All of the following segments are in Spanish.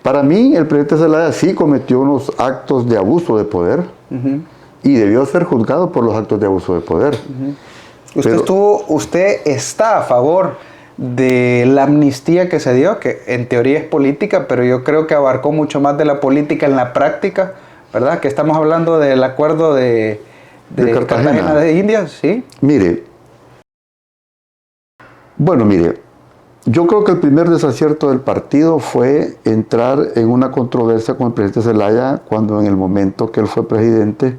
Para mí, el presidente Zelaya sí cometió unos actos de abuso de poder y debió ser juzgado por los actos de abuso de poder. Usted está a favor de la amnistía que se dio, que en teoría es política, pero yo creo que abarcó mucho más de la política en la práctica, ¿verdad? Que estamos hablando del acuerdo de Cartagena de Indias, ¿sí? Mire, yo creo que el primer desacierto del partido fue entrar en una controversia con el presidente Zelaya cuando en el momento que él fue presidente,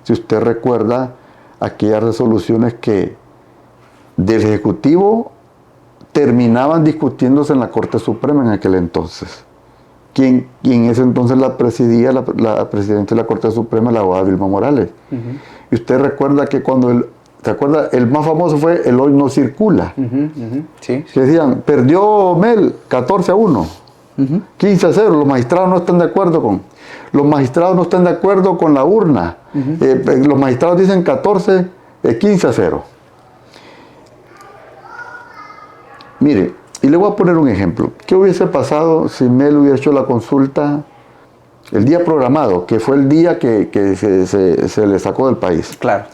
si usted recuerda, aquellas resoluciones que del Ejecutivo terminaban discutiéndose en la Corte Suprema en aquel entonces. Quien en ese entonces la presidía, la presidenta de la Corte Suprema, la abogada Vilma Morales. Y usted recuerda que cuando ¿se acuerda? El más famoso fue el hoy no circula. Sí. Que decían, perdió Mel 14-1, 15-0, los magistrados no están de acuerdo con... Los magistrados no están de acuerdo con la urna. Los magistrados dicen 15-0. Mire, y le voy a poner un ejemplo. ¿Qué hubiese pasado si Mel hubiera hecho la consulta el día programado, que fue el día que se le sacó del país? Claro.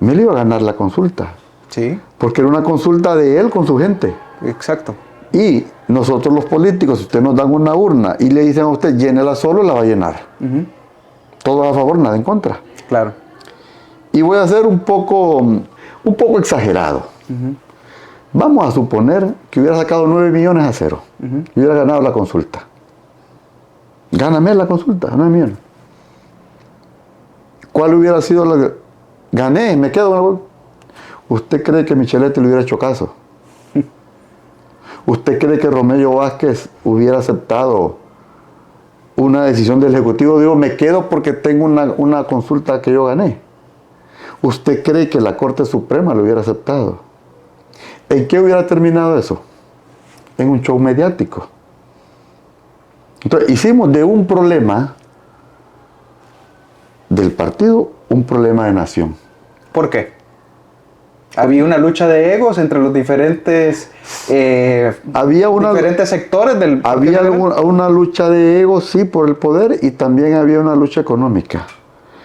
Mel iba a ganar la consulta. Sí. Porque era una consulta de él con su gente. Exacto. Y nosotros los políticos, si usted nos dan una urna y le dicen a usted, llénela solo, la va a llenar. Todo a favor, nada en contra. Claro. Y voy a ser un poco exagerado. Vamos a suponer que hubiera sacado 9-0 y hubiera ganado la consulta. Gáname la consulta, 9 millones. ¿Cuál hubiera sido la... Gané, me quedo... ¿Usted cree que Micheletti le hubiera hecho caso? ¿Usted cree que Romelio Vázquez hubiera aceptado una decisión del Ejecutivo? Digo, me quedo porque tengo una consulta que yo gané. ¿Usted cree que la Corte Suprema lo hubiera aceptado? ¿En qué hubiera terminado eso? En un show mediático. Entonces, hicimos de un problema del partido un problema de nación. ¿Por qué? Había una lucha de egos entre los diferentes diferentes sectores del... Había una lucha de egos, sí, por el poder, y también había una lucha económica.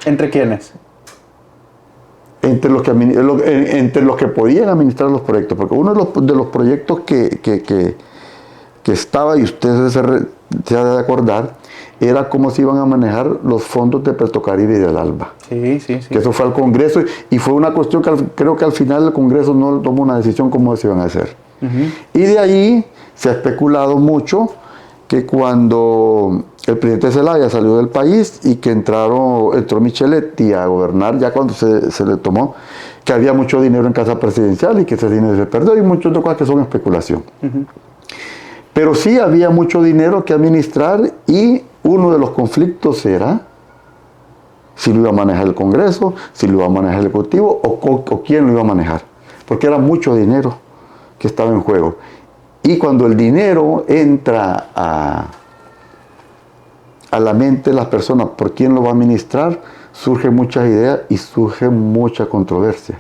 ¿Entre quiénes? Entre los que podían administrar los proyectos, porque uno de los proyectos que estaba, y usted se ha de acordar, era cómo se iban a manejar los fondos de Petrocaribe y del ALBA. Sí. Que eso fue al Congreso y fue una cuestión que creo que al final el Congreso no tomó una decisión cómo se iban a hacer. Y de ahí se ha especulado mucho que cuando el presidente Zelaya salió del país y que entró Micheletti a gobernar, ya cuando se le tomó, que había mucho dinero en casa presidencial y que ese dinero se perdió, y muchas otras cosas que son especulación. Pero sí había mucho dinero que administrar, y uno de los conflictos era si lo iba a manejar el Congreso, si lo iba a manejar el Ejecutivo o quién lo iba a manejar. Porque era mucho dinero que estaba en juego. Y cuando el dinero entra a la mente de las personas por quién lo va a administrar, surgen muchas ideas y surge mucha controversia.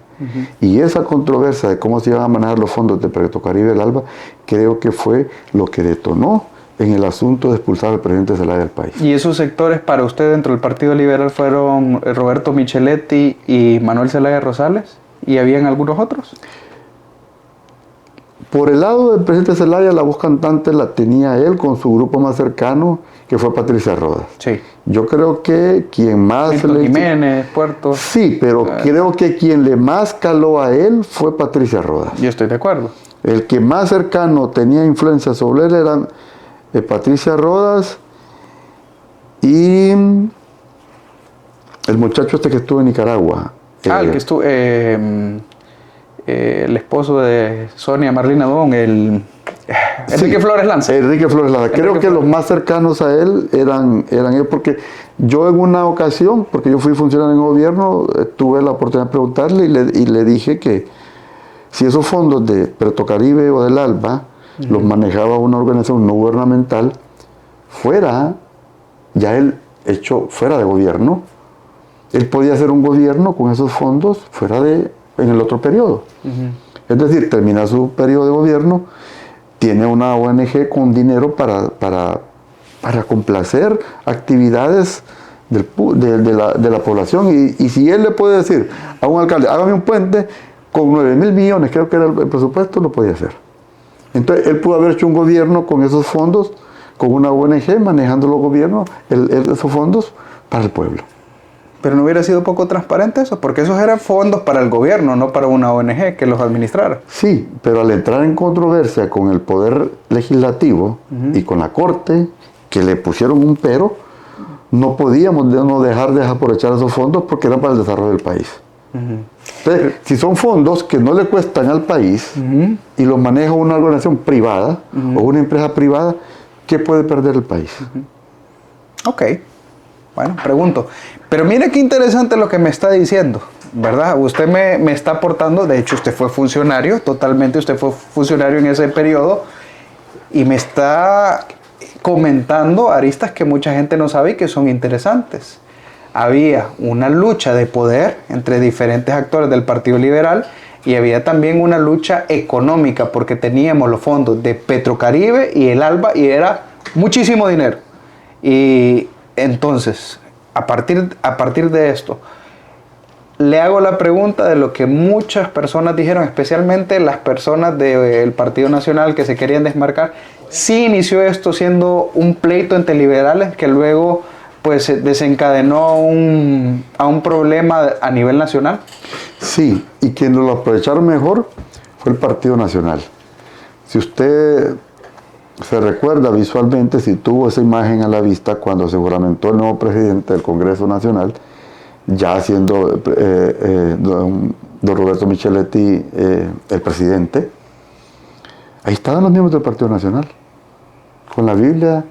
Y esa controversia de cómo se iban a manejar los fondos de Petrocaribe y del ALBA, creo que fue lo que detonó en el asunto de expulsar al presidente Zelaya del país. ¿Y esos sectores para usted dentro del Partido Liberal fueron Roberto Micheletti y Manuel Zelaya Rosales? ¿Y habían algunos otros? Por el lado del presidente Zelaya, la voz cantante la tenía él con su grupo más cercano, que fue Patricia Rodas. Sí. Yo creo que quien más... Jiménez, Puerto... Sí, pero creo que quien le más caló a él fue Patricia Rodas. Yo estoy de acuerdo. El que más cercano tenía influencia sobre él eran Patricia Rodas y el muchacho que estuvo en Nicaragua. El que estuvo... el esposo de Sonia Marlina Don, Enrique Flores Lanza. Enrique Flores Lanza. Creo que los más cercanos a él eran ellos, porque yo en una ocasión, porque yo fui funcionario en gobierno, tuve la oportunidad de preguntarle y le dije que si esos fondos de Petrocaribe o del ALBA los manejaba una organización no gubernamental, fuera de gobierno, él podía hacer un gobierno con esos fondos en el otro periodo. Es decir, termina su periodo de gobierno, tiene una ONG con dinero para para complacer actividades de la población. Y si él le puede decir a un alcalde, hágame un puente con 9.000 millones, creo que era el presupuesto, lo podía hacer. Entonces él pudo haber hecho un gobierno con esos fondos, con una ONG manejando los gobiernos, esos fondos para el pueblo. Pero no hubiera sido poco transparente eso, porque esos eran fondos para el gobierno, no para una ONG que los administrara. Sí, pero al entrar en controversia con el Poder Legislativo y con la Corte, que le pusieron un pero, no podíamos no dejar de aprovechar esos fondos porque eran para el desarrollo del país. Entonces, si son fondos que no le cuestan al país y los maneja una organización privada o una empresa privada, ¿qué puede perder el país? Ok. Bueno, pregunto. Pero mire qué interesante lo que me está diciendo, ¿verdad? Usted me está aportando, de hecho usted fue funcionario, totalmente usted fue funcionario en ese periodo, y me está comentando aristas que mucha gente no sabe y que son interesantes. Había una lucha de poder entre diferentes actores del Partido Liberal y había también una lucha económica porque teníamos los fondos de Petrocaribe y el ALBA y era muchísimo dinero. Y entonces, a partir de esto, le hago la pregunta de lo que muchas personas dijeron, especialmente las personas del Partido Nacional que se querían desmarcar. Sí inició esto siendo un pleito entre liberales que luego pues desencadenó a un problema a nivel nacional. Sí, y quien lo aprovecharon mejor fue el Partido Nacional. Si usted se recuerda visualmente, si tuvo esa imagen a la vista cuando se juramentó el nuevo presidente del Congreso Nacional, ya siendo don Roberto Micheletti el presidente, ahí estaban los miembros del Partido Nacional, con la Biblia,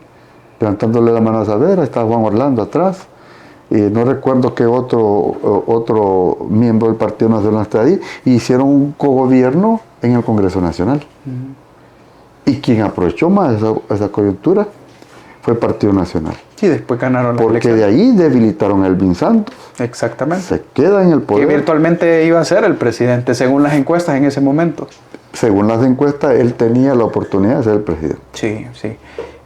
levantándole la mano a saber, estaba Juan Orlando atrás, y no recuerdo qué otro miembro del Partido Nacional está ahí, y hicieron un cogobierno en el Congreso Nacional. Y quien aprovechó más esa coyuntura fue el Partido Nacional. Y después ganaron la porque elección. de ahí debilitaron a Elvin Santos. Exactamente. Se queda en el poder. Que virtualmente iba a ser el presidente, según las encuestas en ese momento. Según las encuestas, él tenía la oportunidad de ser el presidente. Sí, sí.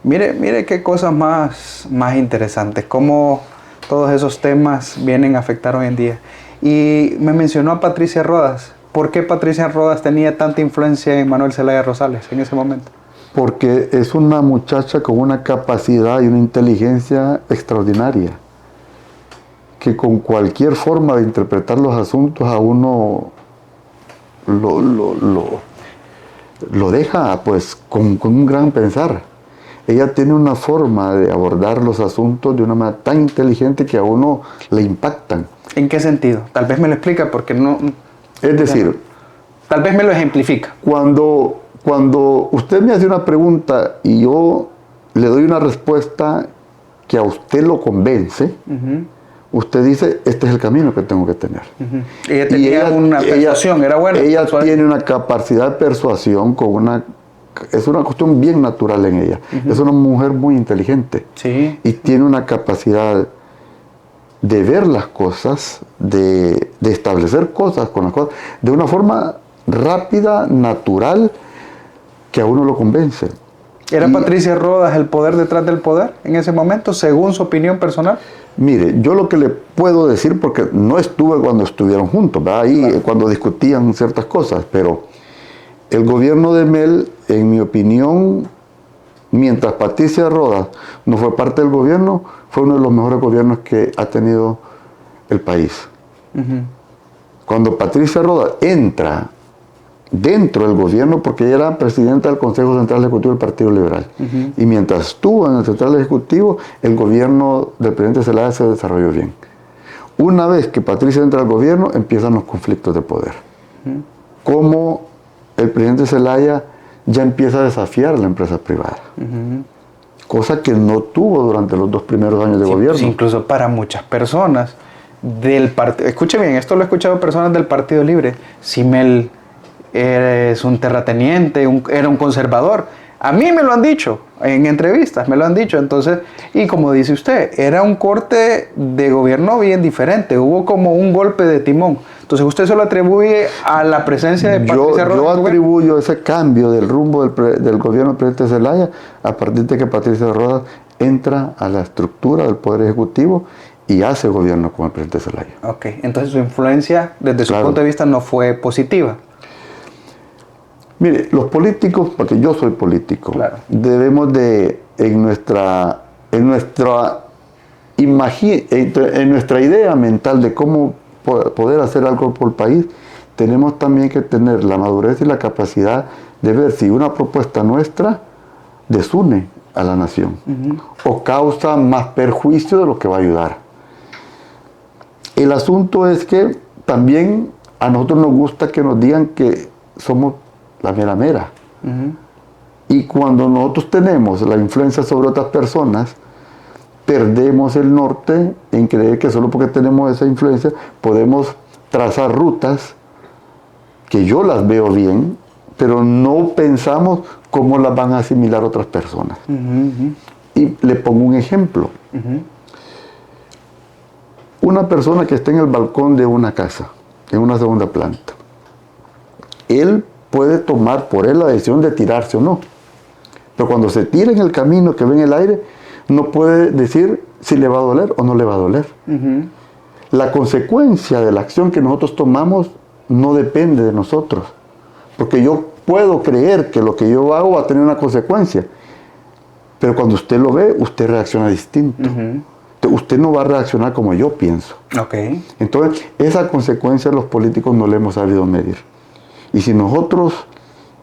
Mire qué cosas más interesantes, cómo todos esos temas vienen a afectar hoy en día. Y me mencionó a Patricia Rodas. ¿Por qué Patricia Rodas tenía tanta influencia en Manuel Zelaya Rosales en ese momento? Porque es una muchacha con una capacidad y una inteligencia extraordinaria, que con cualquier forma de interpretar los asuntos a uno lo deja pues con un gran pensar. Ella tiene una forma de abordar los asuntos de una manera tan inteligente que a uno le impactan. ¿En qué sentido? Tal vez me lo explica porque no... Es decir, tal vez me lo ejemplifica. Cuando usted me hace una pregunta y yo le doy una respuesta que a usted lo convence, usted dice, este es el camino que tengo que tener. Ella tenía una persuasión, era buena. Ella tiene una capacidad de persuasión es una cuestión bien natural en ella. Es una mujer muy inteligente. Sí. Y tiene una capacidad de ver las cosas, de establecer cosas con las cosas, de una forma rápida, natural, que a uno lo convence. ¿Era Patricia Rodas el poder detrás del poder en ese momento, según su opinión personal? Mire, yo lo que le puedo decir, porque no estuve cuando estuvieron juntos, ¿verdad? Ahí claro, cuando discutían ciertas cosas, pero el gobierno de Mel, en mi opinión, mientras Patricia Rodas no fue parte del gobierno, fue uno de los mejores gobiernos que ha tenido el país. Cuando Patricia Rodas entra dentro del gobierno, porque ella era presidenta del Consejo Central Ejecutivo del Partido Liberal, y mientras estuvo en el Central Ejecutivo, el gobierno del presidente Zelaya se desarrolló bien. Una vez que Patricia entra al gobierno, empiezan los conflictos de poder. Como el presidente Zelaya ya empieza a desafiar a la empresa privada. Cosa que no tuvo durante los 2 primeros años de gobierno. Pues incluso para muchas personas del partido, escuche bien, esto lo he escuchado personas del Partido Libre, si Mel eres un terrateniente, era un conservador. A mí me lo han dicho, en entrevistas me lo han dicho. Entonces, y como dice usted, era un corte de gobierno bien diferente, hubo como un golpe de timón. Entonces, ¿usted se lo atribuye a la presencia de Patricia Rodas? Yo atribuyo ese cambio del rumbo del gobierno del presidente Zelaya a partir de que Patricia Rodas entra a la estructura del Poder Ejecutivo y hace gobierno con el presidente Zelaya. Ok, entonces su influencia desde su punto de vista no fue positiva. Mire, los políticos, porque yo soy político, debemos de, en nuestra idea mental de cómo poder hacer algo por el país, tenemos también que tener la madurez y la capacidad de ver si una propuesta nuestra desune a la nación o causa más perjuicio de lo que va a ayudar. El asunto es que también a nosotros nos gusta que nos digan que somos la mera mera. Y cuando nosotros tenemos la influencia sobre otras personas, perdemos el norte en creer que solo porque tenemos esa influencia podemos trazar rutas que yo las veo bien, pero no pensamos cómo las van a asimilar otras personas. Y le pongo un ejemplo. Una persona que está en el balcón de una casa, en una segunda planta, él puede tomar por él la decisión de tirarse o no. Pero cuando se tira en el camino que ve en el aire, no puede decir si le va a doler o no le va a doler. La consecuencia de la acción que nosotros tomamos no depende de nosotros. Porque yo puedo creer que lo que yo hago va a tener una consecuencia. Pero cuando usted lo ve, usted reacciona distinto. Usted no va a reaccionar como yo pienso. Entonces, esa consecuencia los políticos no le hemos sabido medir. Y si nosotros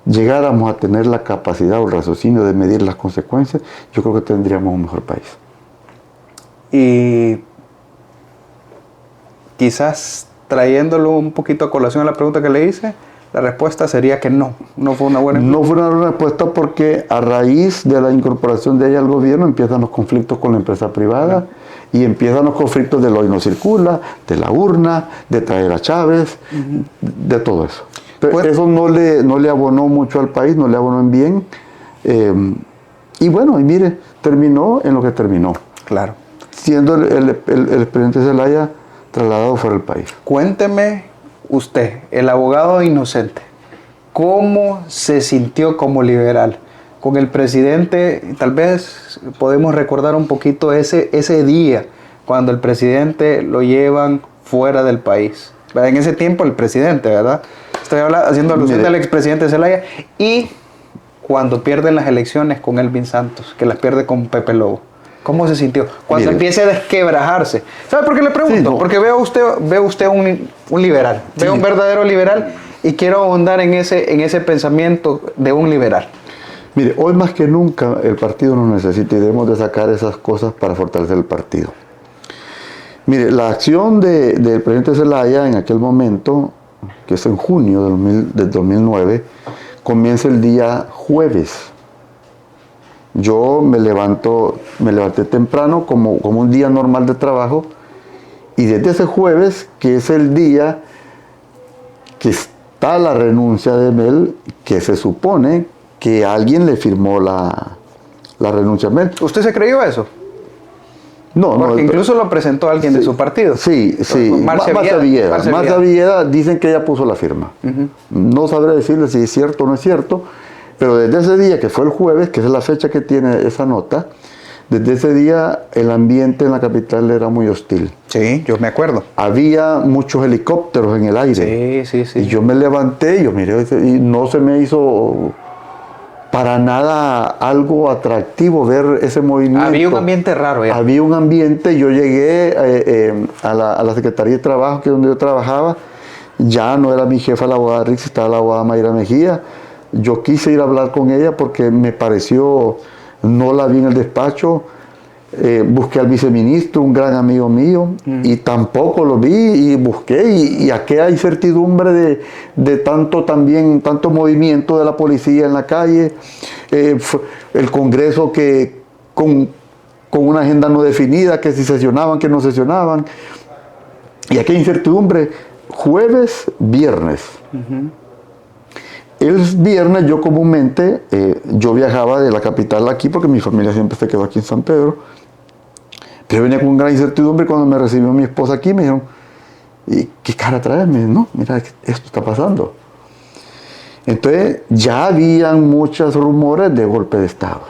llegáramos a tener la capacidad o el raciocinio de medir las consecuencias, yo creo que tendríamos un mejor país. Y quizás trayéndolo un poquito a colación a la pregunta que le hice, la respuesta sería que no fue una buena respuesta. No fue una buena respuesta porque a raíz de la incorporación de ella al gobierno empiezan los conflictos con la empresa privada y empiezan los conflictos del hoy no circula, de la urna, de traer a Chávez, de todo eso. Pero pues, eso no le abonó mucho al país, no le abonó en bien. Y bueno, y mire, terminó en lo que terminó. Claro. Siendo el presidente Zelaya trasladado fuera del país. Cuénteme usted, el abogado inocente, ¿cómo se sintió como liberal? Con el presidente, tal vez podemos recordar un poquito ese día, cuando el presidente lo llevan fuera del país. En ese tiempo el presidente, ¿verdad? Estoy haciendo alusión al expresidente Zelaya. Y cuando pierden las elecciones con Elvin Santos, que las pierde con Pepe Lobo. ¿Cómo se sintió? Cuando empieza a desquebrajarse. ¿Sabe por qué le pregunto? Sí, no. Porque veo usted un liberal. Sí. Veo un verdadero liberal y quiero ahondar en ese pensamiento de un liberal. Mire, hoy más que nunca el partido nos necesita y debemos de sacar esas cosas para fortalecer el partido. Mire, la acción del presidente Zelaya en aquel momento, que es en junio del 2009, comienza el día jueves. Yo me levanté temprano como un día normal de trabajo y desde ese jueves, que es el día que está la renuncia de Mel, que se supone que alguien le firmó la renuncia a Mel. ¿Usted se creyó eso? No, porque incluso lo presentó alguien de su partido. Sí. Marcia Villeda dicen que ella puso la firma. No sabré decirle si es cierto o no es cierto, pero desde ese día, que fue el jueves, que es la fecha que tiene esa nota, desde ese día el ambiente en la capital era muy hostil. Sí, yo me acuerdo. Había muchos helicópteros en el aire. Sí. Y yo me levanté, yo miré, y no se me hizo para nada algo atractivo ver ese movimiento. Había un ambiente raro. Ya. Había un ambiente, yo llegué a la Secretaría de Trabajo, que es donde yo trabajaba, ya no era mi jefa la abogada Rix, estaba la abogada Mayra Mejía. Yo quise ir a hablar con ella porque me pareció, no la vi en el despacho, busqué al viceministro, un gran amigo mío, y tampoco lo vi, y busqué, y aquella incertidumbre de tanto movimiento de la policía en la calle, el Congreso que con una agenda no definida, que si sesionaban, que no sesionaban, y aquella incertidumbre, jueves, viernes. El viernes yo comúnmente, yo viajaba de la capital aquí porque mi familia siempre se quedó aquí en San Pedro, pero venía con gran incertidumbre. Cuando me recibió mi esposa aquí me dijeron, ¿y qué cara traes? Me dijeron, no, mira, esto está pasando. Entonces ya habían muchos rumores de golpe de Estado.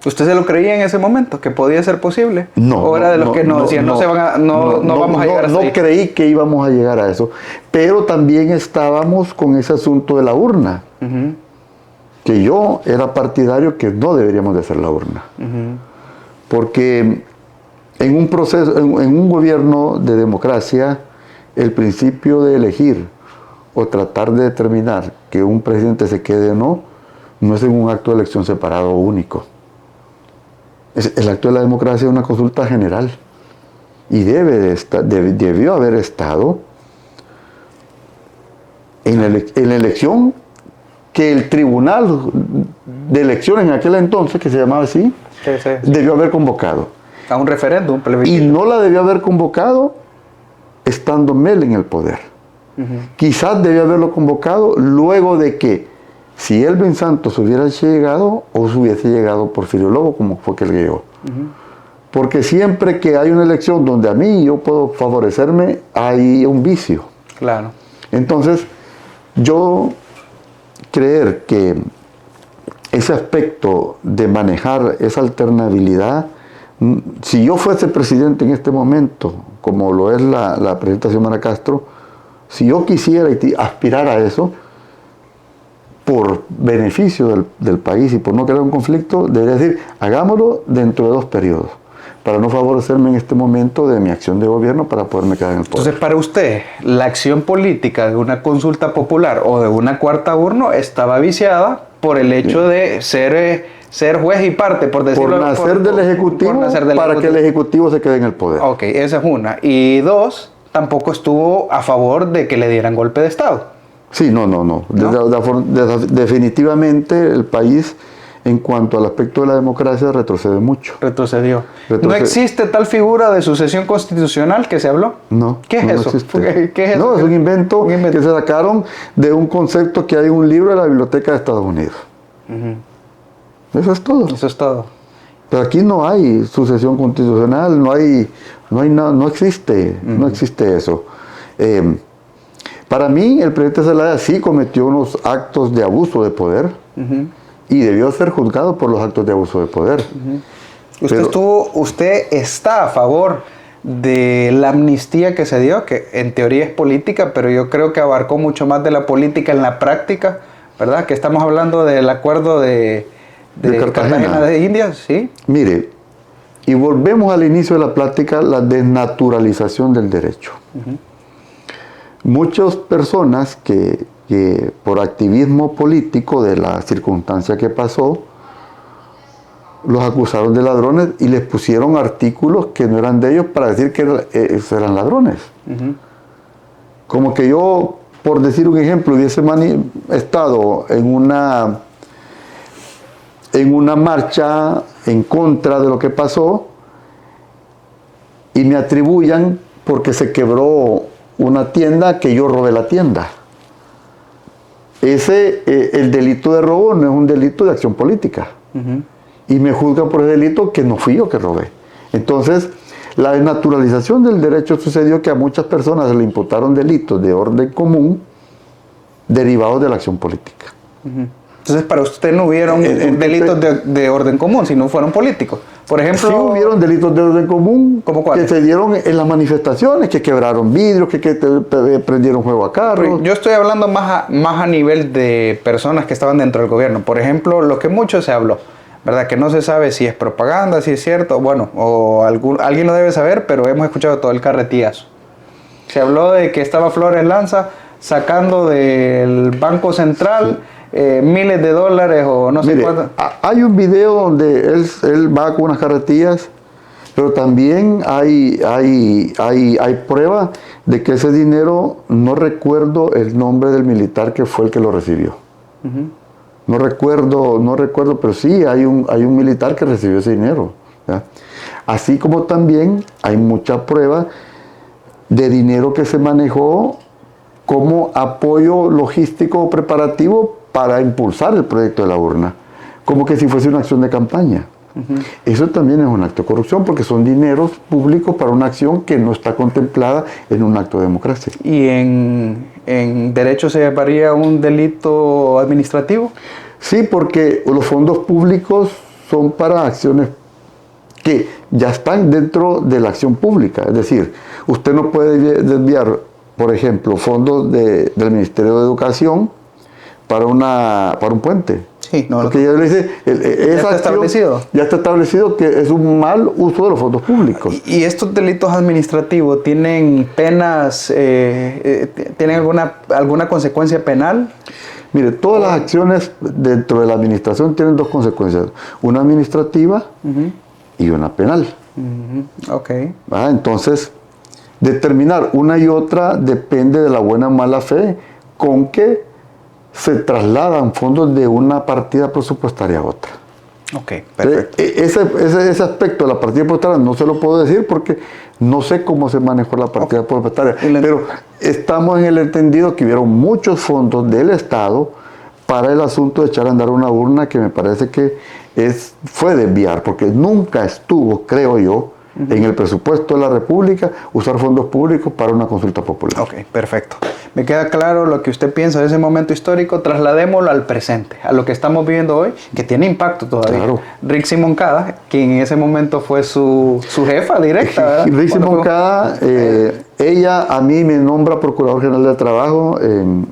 ¿Usted se lo creía en ese momento, que podía ser posible? No. ¿O era de los que no decían, no vamos a llegar a eso? No creí que íbamos a llegar a eso. Pero también estábamos con ese asunto de la urna. Que yo era partidario que no deberíamos de hacer la urna. Porque en un proceso, en un gobierno de democracia, el principio de elegir o tratar de determinar que un presidente se quede o no, no es en un acto de elección separado o único. El acto de la democracia es una consulta general y debió haber estado en la elección que el tribunal de elecciones en aquel entonces, que se llamaba así, debió haber convocado. A un referéndum. Y no la debió haber convocado estando Mel en el poder. Quizás debió haberlo convocado luego de que, si Elvin Santos hubiera llegado, o se hubiese llegado Porfirio Lobo, como fue que él llegó. Porque siempre que hay una elección donde a mí yo puedo favorecerme, hay un vicio. Claro. Entonces, yo creer que ese aspecto de manejar esa alternabilidad, si yo fuese presidente en este momento, como lo es la presidenta Xiomara Castro, si yo quisiera aspirar a eso, por beneficio del país y por no crear un conflicto, debería decir, hagámoslo dentro de 2 periodos, para no favorecerme en este momento de mi acción de gobierno para poderme quedar en el poder. Entonces, para usted, la acción política de una consulta popular o de una cuarta urna estaba viciada por el hecho de ser juez y parte, por decirlo por nacer del Ejecutivo, para que el Ejecutivo se quede en el poder. Ok, esa es una. Y 2, tampoco estuvo a favor de que le dieran golpe de Estado. Sí, no. Definitivamente el país, en cuanto al aspecto de la democracia, retrocede mucho. Retrocedió. ¿No existe tal figura de sucesión constitucional que se habló? No. ¿Qué es eso? ¿Qué es eso? No, es un invento que se sacaron de un concepto que hay en un libro de la Biblioteca de Estados Unidos. Eso es todo. Eso es todo. Pero aquí no hay sucesión constitucional, no existe eso. Para mí, el presidente Zelaya sí cometió unos actos de abuso de poder y debió ser juzgado por los actos de abuso de poder. Usted está a favor de la amnistía que se dio, que en teoría es política, pero yo creo que abarcó mucho más de la política en la práctica, ¿verdad? Que estamos hablando del acuerdo de Cartagena de Indias, ¿sí? Mire, y volvemos al inicio de la plática, la desnaturalización del derecho. Muchas personas que por activismo político de la circunstancia que pasó, los acusaron de ladrones y les pusieron artículos que no eran de ellos para decir que eran ladrones. Como que yo, por decir un ejemplo, hubiese estado en una marcha en contra de lo que pasó y me atribuyan porque se quebró una tienda que yo robé la tienda. El delito de robo no es un delito de acción política. Y me juzgan por el delito que no fui yo que robé. Entonces, la desnaturalización del derecho sucedió que a muchas personas se le imputaron delitos de orden común derivados de la acción política. Entonces, para usted no hubieron delitos de orden común, sino fueron políticos. Por ejemplo, sí hubieron delitos de orden común. ¿Cómo cuáles? Que se dieron en las manifestaciones, que quebraron vidrios, que prendieron fuego a carros. Yo estoy hablando más a nivel de personas que estaban dentro del gobierno. Por ejemplo, lo que mucho se habló, ¿verdad? Que no se sabe si es propaganda, si es cierto, bueno, o alguien lo debe saber, pero hemos escuchado todo el carretillazo. Se habló de que estaba Flores Lanza sacando del Banco Central miles de dólares o no sé cuánto. Hay un video donde él va con unas carretillas, pero también hay prueba de que ese dinero, no recuerdo el nombre del militar que fue el que lo recibió. No recuerdo, pero sí hay un militar que recibió ese dinero, ¿ya? Así como también hay mucha prueba de dinero que se manejó como apoyo logístico preparativo para impulsar el proyecto de la urna, como que si fuese una acción de campaña. Eso también es un acto de corrupción porque son dineros públicos para una acción que no está contemplada en un acto de democracia. ¿Y en derecho se llamaría un delito administrativo? Sí, porque los fondos públicos son para acciones que ya están dentro de la acción pública. Es decir, usted no puede desviar, por ejemplo, fondos del Ministerio de Educación para un puente. Sí, no, porque ya le dice, está establecido. Ya está establecido que es un mal uso de los fondos públicos. ¿Y estos delitos administrativos tienen penas, tienen alguna consecuencia penal? Mire, todas las acciones dentro de la administración tienen dos consecuencias, una administrativa y una penal. Ok. Entonces, determinar una y otra depende de la buena o mala fe con que se trasladan fondos de una partida presupuestaria a otra. Ok, perfecto. Ese aspecto de la partida presupuestaria no se lo puedo decir porque no sé cómo se manejó la partida presupuestaria. Pero estamos en el entendido que hubieron muchos fondos del Estado para el asunto de echar a andar una urna que me parece que fue desviar, porque nunca estuvo, creo yo, en el presupuesto de la República usar fondos públicos para una consulta popular. Ok, perfecto. Me queda claro lo que usted piensa de ese momento histórico. Trasladémoslo al presente, a lo que estamos viviendo hoy, que tiene impacto todavía. Claro. Rixi Moncada, quien en ese momento fue su jefa directa, ¿verdad? Rixi Moncada, ella a mí me nombra Procurador General de Trabajo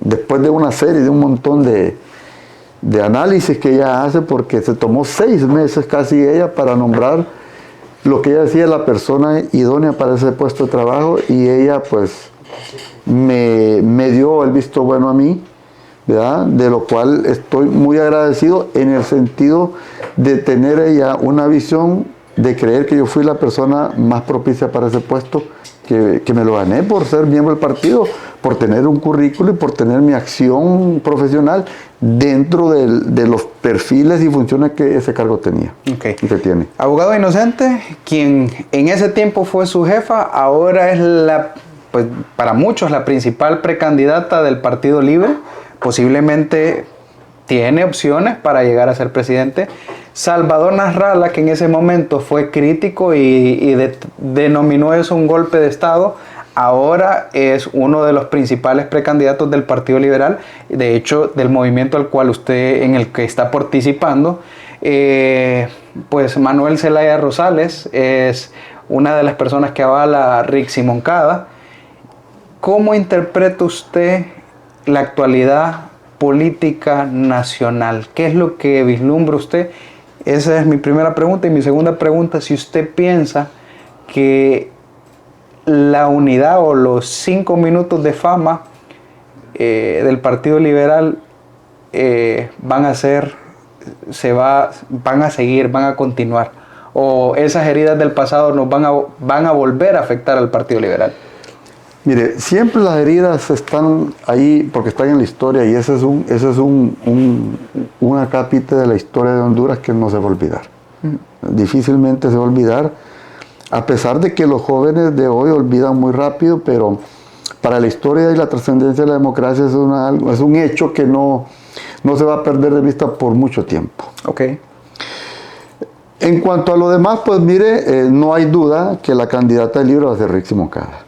después de una serie, de un montón de análisis que ella hace, porque se tomó 6 meses casi ella para nombrar lo que ella decía la persona idónea para ese puesto de trabajo, y ella pues me dio el visto bueno a mí, ¿verdad? De lo cual estoy muy agradecido en el sentido de tener ella una visión de creer que yo fui la persona más propicia para ese puesto, que me lo gané por ser miembro del partido, por tener un currículo y por tener mi acción profesional dentro de los perfiles y funciones que ese cargo tenía. Okay. Y que tiene. Abogado Inocente, quien en ese tiempo fue su jefa, ahora es pues para muchos la principal precandidata del Partido Libre. Posiblemente tiene opciones para llegar a ser presidente. Salvador Nasralla, que en ese momento fue crítico y denominó eso un golpe de Estado, ahora es uno de los principales precandidatos del Partido Liberal, de hecho del movimiento en el que está participando. Pues Manuel Zelaya Rosales es una de las personas que avala a Rixi Moncada. ¿Cómo interpreta usted la actualidad política nacional? ¿Qué es lo que vislumbra usted? Esa es mi primera pregunta. Y mi segunda pregunta, si usted piensa que la unidad o los 5 minutos de fama del Partido Liberal van a seguir, van a continuar, o esas heridas del pasado nos van a volver a afectar al Partido Liberal. Mire, siempre las heridas están ahí porque están en la historia, y ese es una cápita de la historia de Honduras que no se va a olvidar. Difícilmente se va a olvidar, a pesar de que los jóvenes de hoy olvidan muy rápido, pero para la historia y la trascendencia de la democracia es un hecho que no se va a perder de vista por mucho tiempo. Okay. En cuanto a lo demás, pues mire, no hay duda que la candidata del Libre va a ser Rixi Moncada.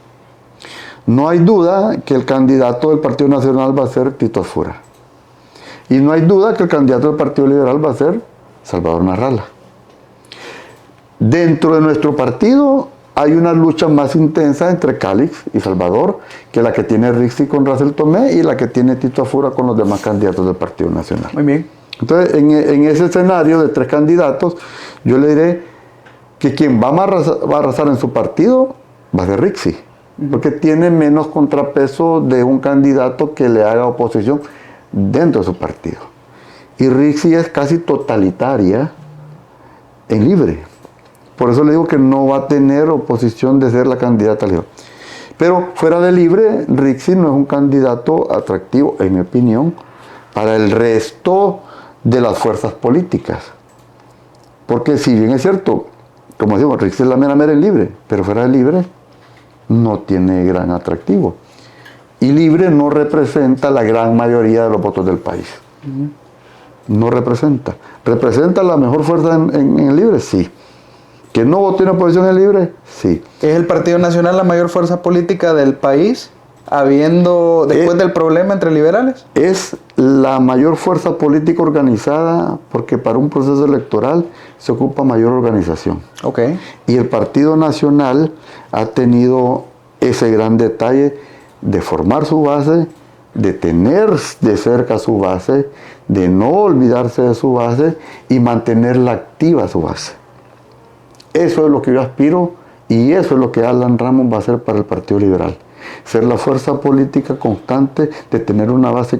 No hay duda que el candidato del Partido Nacional va a ser Tito Asfura. Y no hay duda que el candidato del Partido Liberal va a ser Salvador Nasralla. Dentro de nuestro partido hay una lucha más intensa entre Cálix y Salvador que la que tiene Rixi con Racel Tomé y la que tiene Tito Asfura con los demás candidatos del Partido Nacional. Muy bien. Entonces, en ese escenario de 3 candidatos, yo le diré que quien va a arrasar en su partido va a ser Rixi, porque tiene menos contrapeso de un candidato que le haga oposición dentro de su partido. Y Rixi es casi totalitaria en Libre. Por eso le digo que no va a tener oposición de ser la candidata libre. Pero fuera de Libre, Rixi no es un candidato atractivo, en mi opinión, para el resto de las fuerzas políticas. Porque si bien es cierto, como decimos, Rixi es la mera en Libre, pero fuera de Libre no tiene gran atractivo. Y Libre no representa la gran mayoría de los votos del país. No representa. ¿Representa la mejor fuerza en Libre? Sí. ¿Que no votó en oposición en Libre? Sí. ¿Es el Partido Nacional la mayor fuerza política del país? después del problema entre liberales. Es la mayor fuerza política organizada porque para un proceso electoral se ocupa mayor organización. Okay. Y el Partido Nacional ha tenido ese gran detalle de formar su base, de tener de cerca su base, de no olvidarse de su base y mantenerla activa su base. Eso es lo que yo aspiro y eso es lo que Alan Ramos va a hacer para el Partido Liberal. Ser la fuerza política constante de tener una base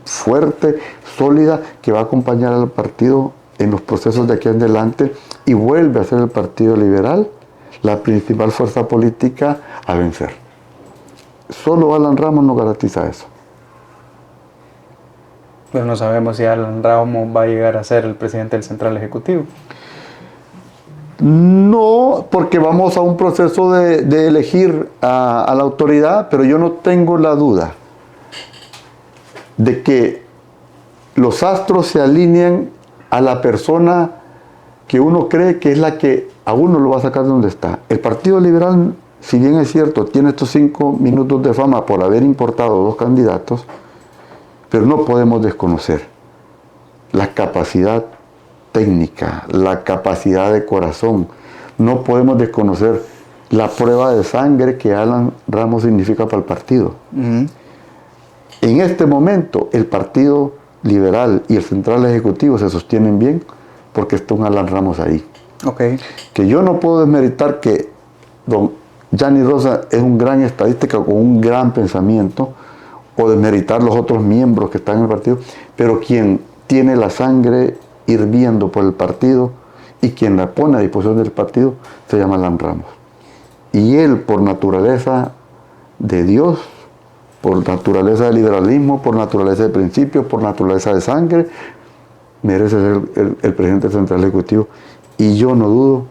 fuerte, sólida, que va a acompañar al partido en los procesos de aquí en adelante y vuelve a ser el Partido Liberal la principal fuerza política a vencer. Solo Alan Ramos nos garantiza eso. Pero no sabemos si Alan Ramos va a llegar a ser el presidente del Central Ejecutivo. No, porque vamos a un proceso de elegir a la autoridad, pero yo no tengo la duda de que los astros se alinean a la persona que uno cree que es la que a uno lo va a sacar de donde está. El Partido Liberal, si bien es cierto, tiene estos 5 minutos de fama por haber importado 2 candidatos, pero no podemos desconocer la capacidad técnica, la capacidad de corazón. No podemos desconocer la prueba de sangre que Alan Ramos significa para el partido. En este momento, el Partido Liberal y el Central Ejecutivo se sostienen bien porque está un Alan Ramos ahí. Okay. Que yo no puedo desmeritar que don Gianni Rosa es un gran estadística con un gran pensamiento, o desmeritar los otros miembros que están en el partido, pero quien tiene la sangre hirviendo por el partido y quien la pone a disposición del partido se llama Alan Ramos. Y él, por naturaleza de Dios, por naturaleza de liberalismo, por naturaleza de principios, por naturaleza de sangre, merece ser el presidente del Central Ejecutivo. Y yo no dudo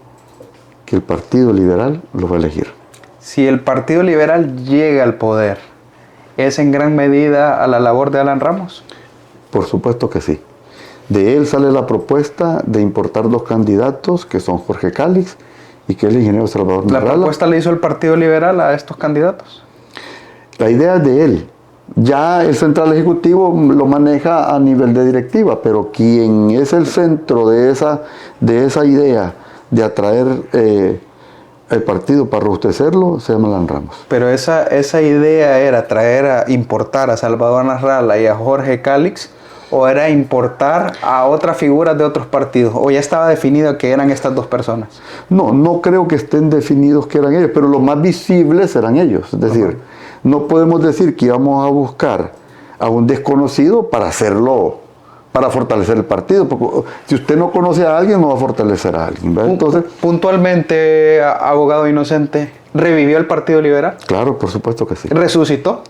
que el Partido Liberal lo va a elegir. Si el Partido Liberal llega al poder, ¿es en gran medida a la labor de Alan Ramos? Por supuesto que sí. De él sale la propuesta de importar 2 candidatos, que son Jorge Cálix y que es el ingeniero Salvador Narrala. ¿La propuesta le hizo el Partido Liberal a estos candidatos? La idea es de él. Ya el Central Ejecutivo lo maneja a nivel de directiva, pero quien es el centro de esa idea de atraer el partido para robustecerlo se llama Alan Ramos. Pero esa idea era importar a Salvador Narrala y a Jorge Cálix, ¿o era importar a otras figuras de otros partidos? ¿O ya estaba definido que eran estas 2 personas? No creo que estén definidos que eran ellos, pero los más visibles eran ellos. Es decir, no podemos decir que íbamos a buscar a un desconocido para hacerlo, para fortalecer el partido, porque si usted no conoce a alguien, no va a fortalecer a alguien, ¿verdad? Entonces, puntualmente, abogado inocente, ¿revivió el Partido Liberal? Claro, por supuesto que sí. ¿Resucitó?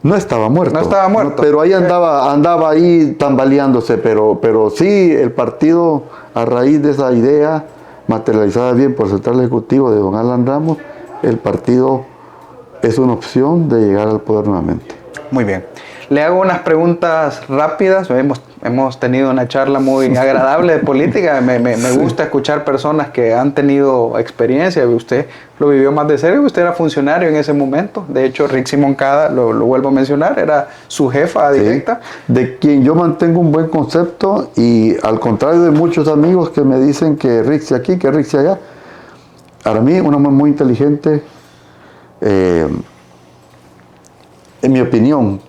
No estaba muerto. No estaba muerto. Pero ahí andaba ahí tambaleándose, pero sí, el partido, a raíz de esa idea, materializada bien por el Central Ejecutivo de don Alan Ramos, el partido es una opción de llegar al poder nuevamente. Muy bien. Le hago unas preguntas rápidas. Hemos tenido una charla muy agradable de política. Me gusta escuchar personas que han tenido experiencia. Usted lo vivió más de cerca. Usted era funcionario en ese momento. De hecho, Rixi Moncada, lo vuelvo a mencionar, era su jefa directa. Sí, de quien yo mantengo un buen concepto y al contrario de muchos amigos que me dicen que Rixi aquí, que Rixi allá. Para mí, una mujer muy inteligente, en mi opinión,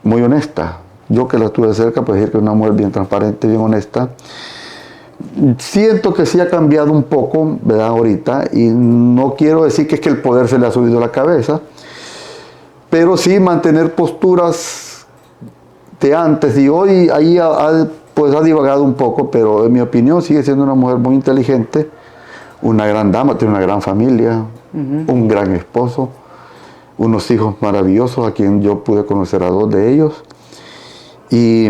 muy honesta. Yo que la estuve de cerca, puedo decir que es una mujer bien transparente, bien honesta. Siento que sí ha cambiado un poco, ¿verdad? Ahorita, y no quiero decir que es que el poder se le ha subido a la cabeza, pero sí mantener posturas de antes y hoy, ahí pues ha divagado un poco, pero en mi opinión sigue siendo una mujer muy inteligente, una gran dama, tiene una gran familia, un gran esposo, unos hijos maravillosos a quien yo pude conocer a 2 de ellos. Y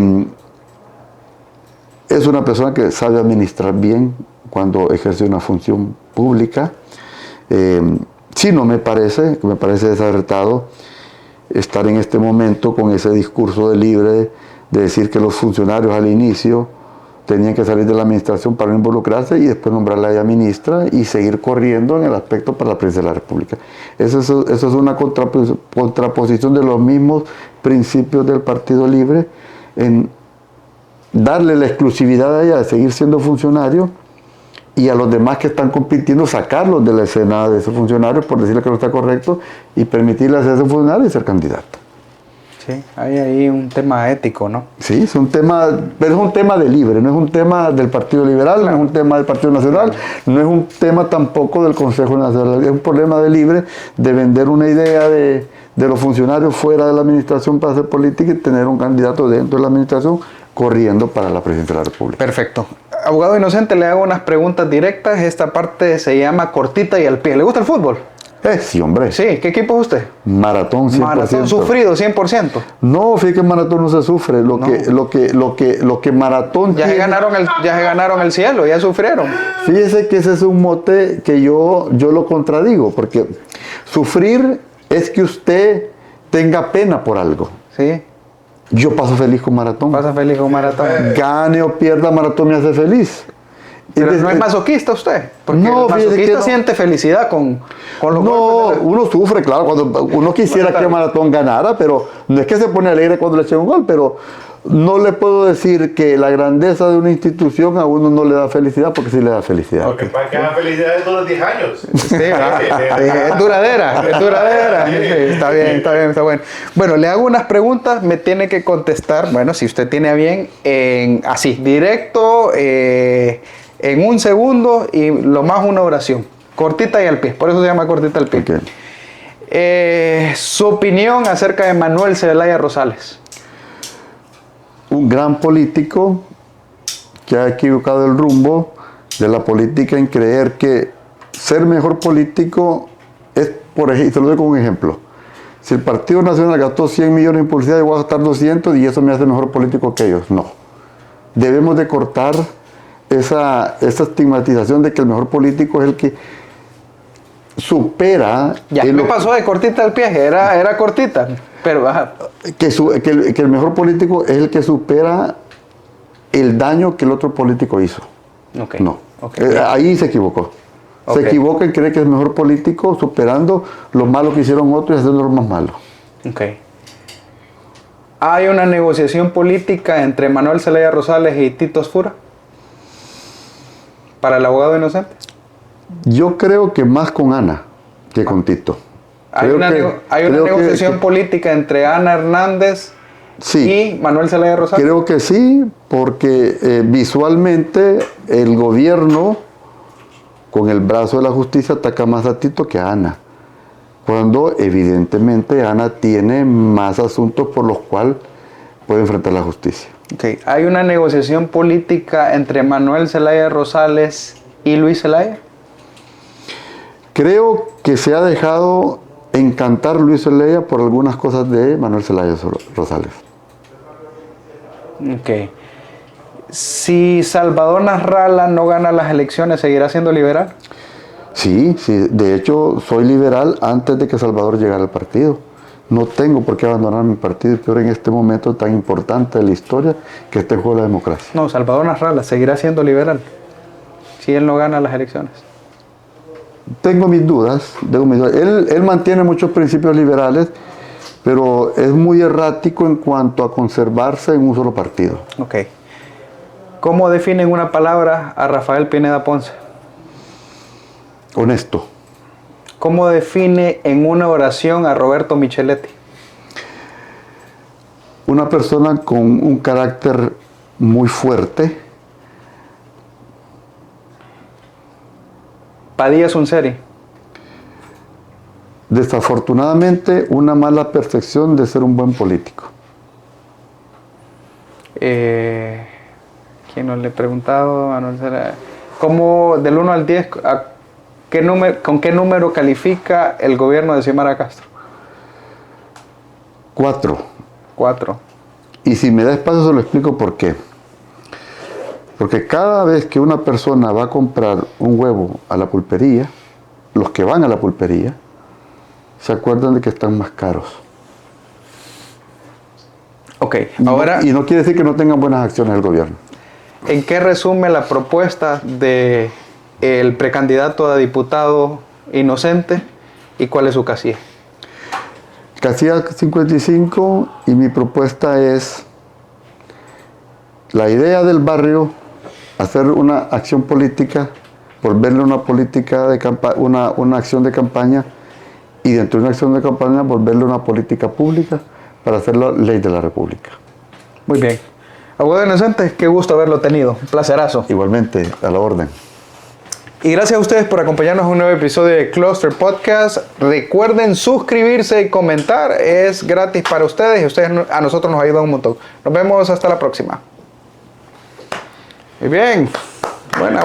es una persona que sabe administrar bien cuando ejerce una función pública. Sí, me parece desacertado estar en este momento con ese discurso de libre de decir que los funcionarios al inicio tenían que salir de la administración para no involucrarse y después nombrarla a ella ministra y seguir corriendo en el aspecto para la presidencia de la República. Eso es una contraposición de los mismos principios del Partido Libre en darle la exclusividad a ella de seguir siendo funcionario y a los demás que están compitiendo sacarlos de la escena de esos funcionarios por decirle que no está correcto y permitirles ser funcionario y ser candidato. Sí, hay ahí un tema ético, ¿no? Sí, es un tema, pero es un tema de Libre, no es un tema del Partido Liberal, no es un tema del Partido Nacional, no es un tema tampoco del Consejo Nacional, es un problema de Libre de vender una idea de los funcionarios fuera de la administración para hacer política y tener un candidato dentro de la administración corriendo para la presidencia de la República. Perfecto. Abogado Inocente, le hago unas preguntas directas. Esta parte se llama cortita y al pie. ¿Le gusta el fútbol? Sí, hombre. Sí, ¿qué equipo es usted? Maratón 100%. Maratón sufrido 100%. No, fíjate que en Maratón no se sufre. Lo que Maratón ya se ganaron el cielo, ya sufrieron. Fíjese que ese es un mote que yo lo contradigo, porque sufrir es que usted tenga pena por algo. Sí. Yo paso feliz con Maratón. Pasa feliz con Maratón. Gane o pierda, Maratón me hace feliz. Pero no es masoquista usted, porque no, el masoquista siente felicidad con los golpes. Uno sufre, claro, cuando uno quisiera que Maratón ganara, pero no es que se pone alegre cuando le echen un gol, pero no le puedo decir que la grandeza de una institución a uno no le da felicidad, porque sí le da felicidad. Porque para que la felicidad es de los 10 años. Sí, es duradera. Sí, está bien, está bueno. Bueno, le hago unas preguntas, me tiene que contestar, bueno, si usted tiene a bien, así, directo, en un segundo y lo más una oración. Cortita y al pie, por eso se llama cortita al pie. Okay. Su opinión acerca de Manuel Zelaya Rosales. Un gran político que ha equivocado el rumbo de la política en creer que ser mejor político es, por ejemplo, y te lo doy como un ejemplo. Si el Partido Nacional gastó 100 millones en publicidad, yo voy a gastar 200 y eso me hace mejor político que ellos. No. Debemos de cortar esa estigmatización de que el mejor político es el que supera... Ya me pasó de cortita al pie, era cortita, pero baja. Que el mejor político es el que supera el daño que el otro político hizo. Okay. No, okay. Ahí se equivocó. Okay. Se equivoca en creer que es el mejor político superando lo malo que hicieron otros y haciendo lo más malo. Okay. ¿Hay una negociación política entre Manuel Zelaya Rosales y Tito Asfura para el abogado Inocente? Yo creo que más con Ana que con Tito. ¿Hay una negociación política entre Ana Hernández y Manuel Zelaya Rosales? Creo que sí, porque visualmente el gobierno con el brazo de la justicia ataca más a Tito que a Ana, cuando evidentemente Ana tiene más asuntos por los cuales puede enfrentar la justicia. Okay. ¿Hay una negociación política entre Manuel Zelaya Rosales y Luis Zelaya? Creo que se ha dejado encantar Luis Zelaya por algunas cosas de Manuel Zelaya Rosales. Ok. Si Salvador Nasralla no gana las elecciones, ¿seguirá siendo liberal? Sí, de hecho soy liberal antes de que Salvador llegara al partido. No tengo por qué abandonar mi partido, peor en este momento tan importante de la historia que este juego de la democracia. No, Salvador Nasralla seguirá siendo liberal si él no gana las elecciones. Tengo mis dudas. Él mantiene muchos principios liberales, pero es muy errático en cuanto a conservarse en un solo partido. Ok. ¿Cómo define en una palabra a Rafael Pineda Ponce? Honesto. ¿Cómo define en una oración a Roberto Micheletti? Una persona con un carácter muy fuerte. Padilla Sunseri. Desafortunadamente, una mala percepción de ser un buen político. ¿Quién no le he preguntado? ¿Cómo del 1 al 10, con qué número califica el gobierno de Xiomara Castro? 4. 4. Y si me da espacio se lo explico por qué. Porque cada vez que una persona va a comprar un huevo a la pulpería, los que van a la pulpería se acuerdan de que están más caros. Ok, ahora... Y no quiere decir que no tengan buenas acciones del gobierno. ¿En qué resume la propuesta de el precandidato a diputado inocente y cuál es su casilla? Casilla 55, y mi propuesta es la idea del barrio, hacer una acción política, volverle una política de una acción de campaña, y dentro de una acción de campaña volverle una política pública para hacerlo ley de la República. Muy bien. Abogado inocente, qué gusto haberlo tenido. Un placerazo. Igualmente, a la orden. Y gracias a ustedes por acompañarnos en un nuevo episodio de Cluster Podcast. Recuerden suscribirse y comentar. Es gratis para ustedes y ustedes a nosotros nos ayudan un montón. Nos vemos hasta la próxima. Muy bien. Buena.